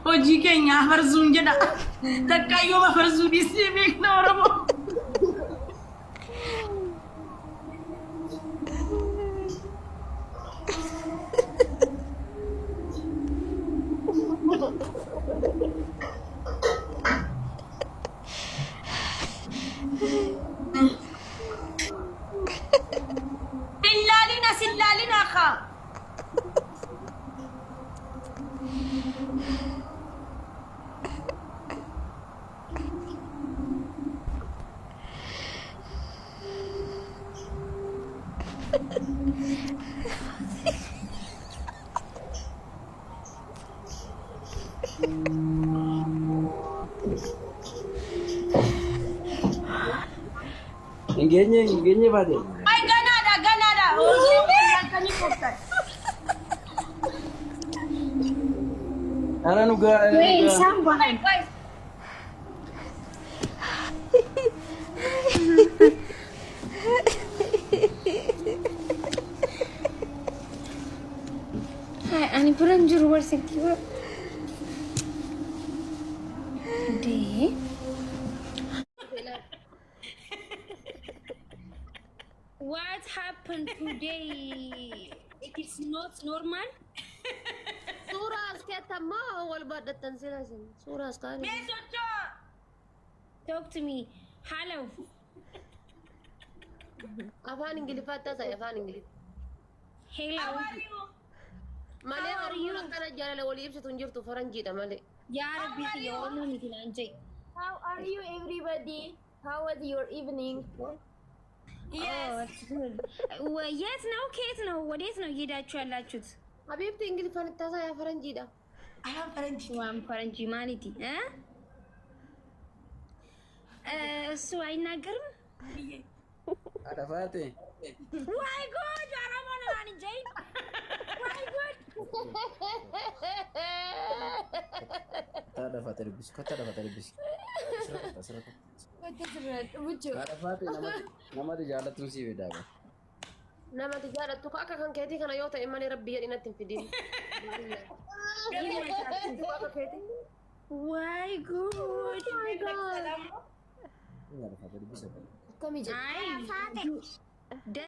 hojii keenya farzuun jedha takkaayyoo farzuu dhiisee beekna Oromoo. Sillalina ka. Ingenya bade. Ay ganada. Kani kokta. Ana nuga. Wait, someone. Hai, ani pulang juru bersih tiba. Deh. What happened today? It is not normal. Surah kata ma awal badat tansilasin. Surah sekali. Talk to me. Hello. Afaan Ingiliz fatta saya afaan Ingiliz. Hello. Male orang kana jala wali ibsa tunjirtu faranjida male. Ya Rabbi ya Allah ni tinanjay. How are you, everybody? How was your evening? Yes. Oh, yes ነው ከየት ነው ወዴት ነው እየሄዳችሁ ያላችሁት? ሀቢብቲ እንግሊዝ ፈንታ saya faranjida. ፈረንጂ ማለቲ እሱ አይናገርም? Adafate. Why good? ኦሮሞ ነው አንጀ Why good? Adafate bis. Kota adafate bis. Asrata. Bucu. Adafate nama di jalan tuh sih beda kan. Nama tijarat tu kakak kan keti kana yota imani rabbi ya inatin fidin. Kakak keti. Why good? Enggak adafate bis apa? Kami je. Ay.